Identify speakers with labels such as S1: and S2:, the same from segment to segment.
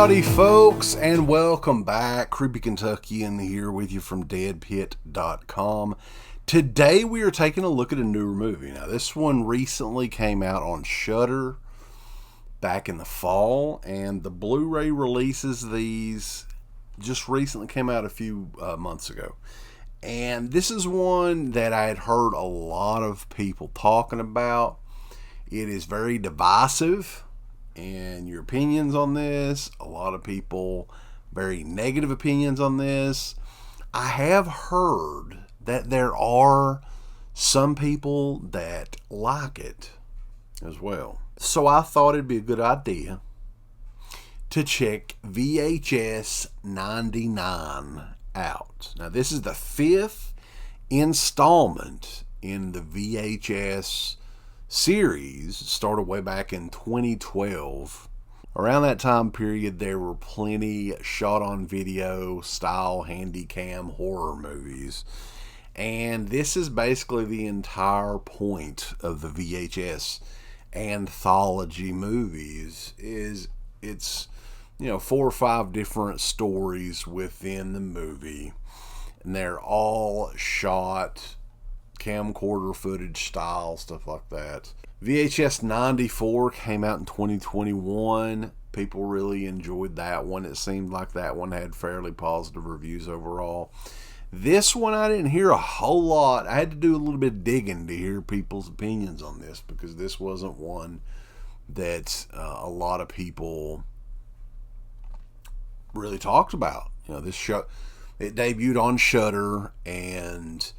S1: Howdy folks, and welcome back. Creepy Kentuckian here with you from DEADPIT.com. Today we are taking a look at a newer movie. Now this one recently came out on Shudder back in the fall, and the Blu-Ray releases these just recently came out a few months ago. And this is one that I had heard a lot of people talking about. It is very divisive in your opinions on this. A lot of people, very negative opinions on this. I have heard that there are some people that like it as well. So I thought it'd be a good idea to check VHS 99 out. Now this is the 5th installment in the VHS series. Started way back in 2012. Around that time period, there were plenty shot on video style handycam horror movies, and this is basically the entire point of the VHS anthology movies. It's 4 or 5 different stories within the movie, and they're all shot camcorder footage style, stuff like that. VHS 94 came out in 2021. People really enjoyed that one. It seemed like that one had fairly positive reviews overall. This one I didn't hear a whole lot. I had to do a little bit of digging to hear people's opinions on this, because this wasn't one that a lot of people really talked about. This show, it debuted on Shudder, and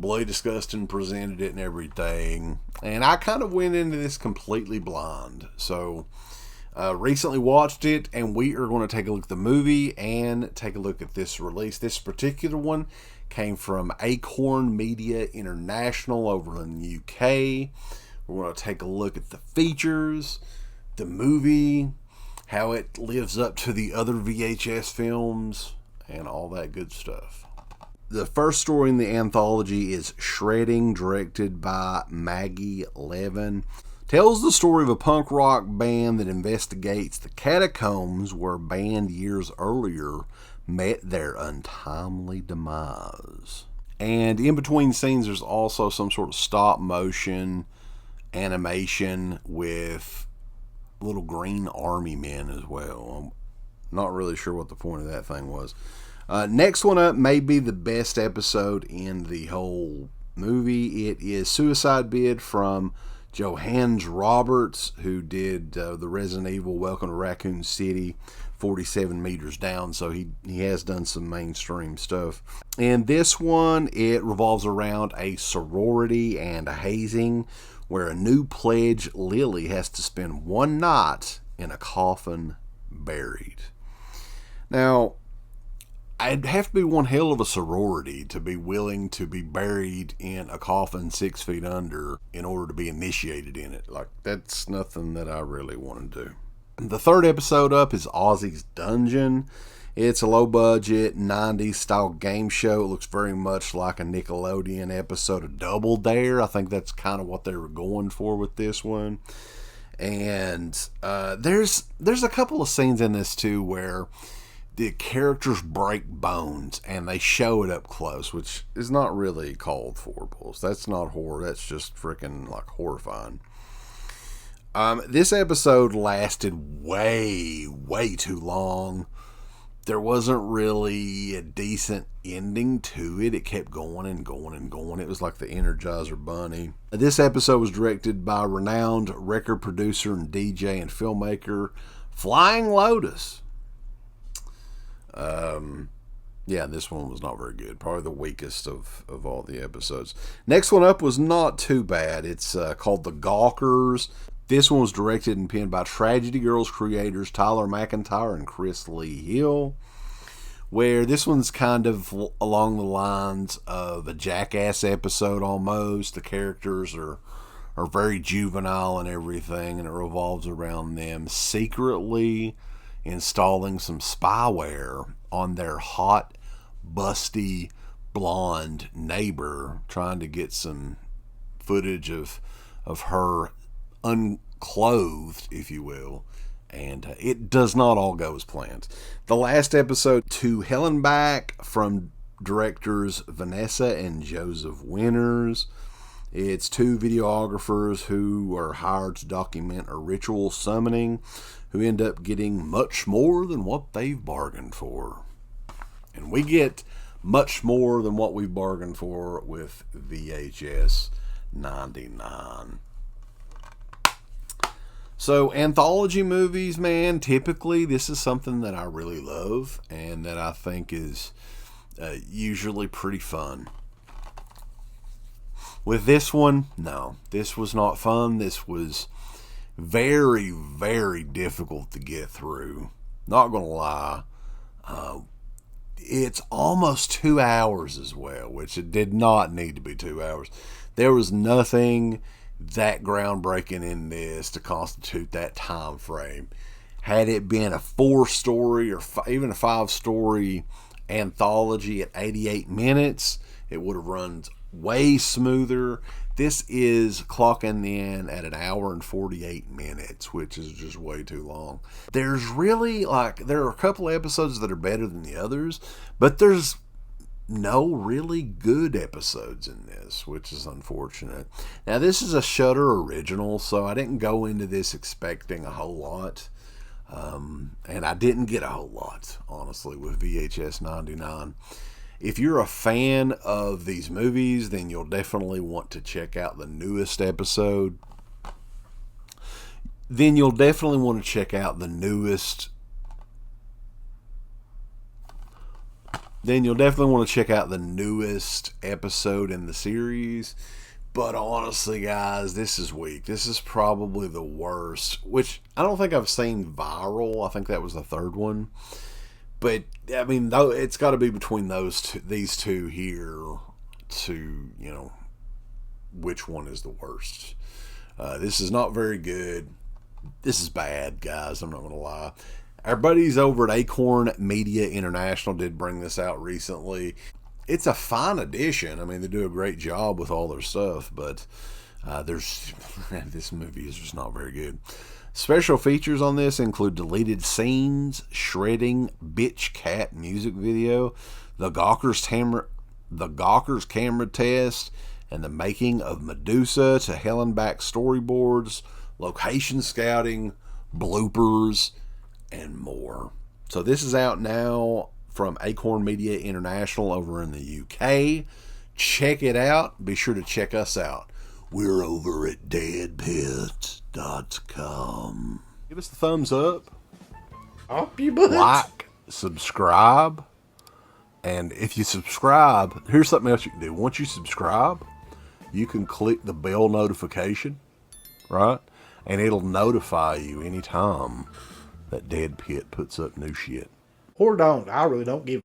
S1: Bloody Disgusting presented it and everything. And I kind of went into this completely blind. So, recently watched it, and we are going to take a look at the movie and take a look at this release. This particular one came from Acorn Media International over in the UK. We're going to take a look at the features, the movie, how it lives up to the other VHS films, and all that good stuff. The first story in the anthology is Shredding, directed by Maggie Levin. Tells the story of a punk rock band that investigates the catacombs where a band years earlier met their untimely demise. And in between scenes, there's also some sort of stop motion animation with little green army men as well. I'm not really sure what the point of that thing was. Next one up may be the best episode in the whole movie. It is Suicide Bid from Johannes Roberts, who did the Resident Evil Welcome to Raccoon City, 47 Meters Down, so he has done some mainstream stuff. And this one, it revolves around a sorority and a hazing where a new pledge, Lily, has to spend one night in a coffin buried. Now, I'd have to be one hell of a sorority to be willing to be buried in a coffin 6 feet under in order to be initiated in it. Like, that's nothing that I really want to do. The third episode up is Ozzy's Dungeon. It's a low-budget 90s style game show. It looks very much like a Nickelodeon episode of Double Dare. I think that's kind of what they were going for with this one. And there's a couple of scenes in this too where the characters break bones and they show it up close, which is not really called for, bulls. That's not horror. That's just freaking like horrifying. This episode lasted way too long. There wasn't really a decent ending to it. It kept going and going and going. It was like the Energizer Bunny. This episode was directed by renowned record producer and DJ and filmmaker Flying Lotus. Yeah, this one was not very good. Probably the weakest of all the episodes. Next one up was not too bad. It's called The Gawkers. This one was directed and penned by Tragedy Girls creators Tyler McIntyre and Chris Lee Hill, where this one's kind of along the lines of a Jackass episode almost. The characters are very juvenile and everything, and it revolves around them secretly installing some spyware on their hot, busty, blonde neighbor, trying to get some footage of her unclothed, if you will, And it does not all go as planned. The last episode, To Hell and Back, from directors Vanessa and Joseph Winters. It's two videographers who are hired to document a ritual summoning who end up getting much more than what they've bargained for. And we get much more than what we've bargained for with VHS 99. So anthology movies, man, typically this is something that I really love and that I think is usually pretty fun. With this one, no, this was not fun. This was very, very difficult to get through. Not gonna lie. It's almost 2 hours as well, which it did not need to be 2 hours. There was nothing that groundbreaking in this to constitute that time frame. Had it been a 4-story or even a 5-story anthology at 88 minutes, it would have run way smoother. This is clocking in at 1 hour and 48 minutes, which is just way too long. There's really, there are a couple episodes that are better than the others, but there's no really good episodes in this, which is unfortunate. Now, this is a Shudder original, so I didn't go into this expecting a whole lot. And I didn't get a whole lot, honestly, with VHS 99. If you're a fan of these movies, then you'll definitely want to check out the newest episode. Then you'll definitely want to check out the newest episode in the series. But honestly, guys, this is weak. This is probably the worst, which I don't think I've seen viral. I think that was the third one. But, I mean, it's got to be between these two here to, which one is the worst. This is not very good. This is bad, guys. I'm not going to lie. Our buddies over at Acorn Media International did bring this out recently. It's a fine edition. I mean, they do a great job with all their stuff, but this movie is just not very good. Special features on this include deleted scenes, shredding, Bitch Cat music video, the Gawker's camera test, and the making of Medusa to Hell and Back storyboards, location scouting, bloopers, and more. So this is out now from Acorn Media International over in the UK. Check it out. Be sure to check us out. We're over at DEADPIT.com. Give us the thumbs up.
S2: Up your butt.
S1: Like, subscribe. And if you subscribe, here's something else you can do. Once you subscribe, you can click the bell notification, right? And it'll notify you anytime that Dead Pit puts up new shit.
S2: Or don't. I really don't give a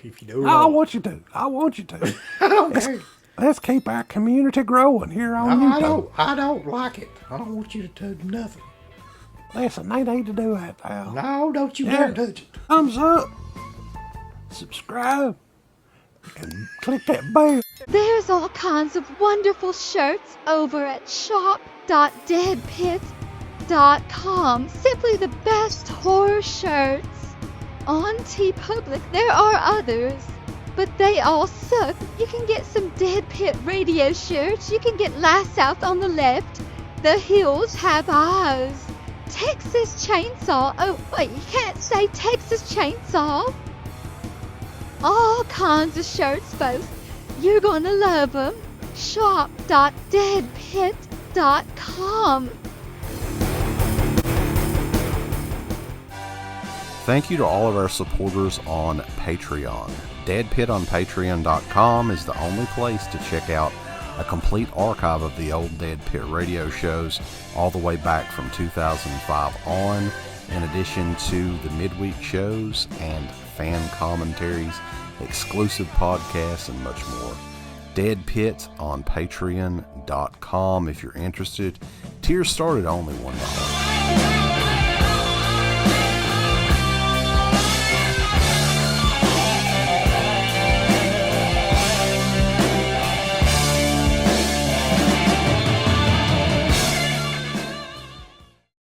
S2: if you do or
S1: I
S2: don't.
S1: want you to. I want you to.
S2: I don't care.
S1: Let's keep our community growing here on YouTube.
S2: I don't like it. I don't want you to touch nothing.
S1: Listen, they need to do that now.
S2: No, don't you dare touch it.
S1: Thumbs up. Subscribe. And click that bell.
S3: There's all kinds of wonderful shirts over at shop.deadpit.com. Simply the best horror shirts. On TeePublic, there are others, but they all suck. You can get some Dead Pit Radio shirts. You can get Last South on the Left. The Hills Have Eyes. Texas Chainsaw. Oh, wait, you can't say Texas Chainsaw. All kinds of shirts, folks. You're gonna love them. Shop.deadpit.com.
S1: Thank you to all of our supporters on Patreon. DeadPit on Patreon.com is the only place to check out a complete archive of the old Dead Pit radio shows all the way back from 2005 on, in addition to the midweek shows and fan commentaries, exclusive podcasts, and much more. Dead Pit on Patreon.com if you're interested. Tiers start at only $1.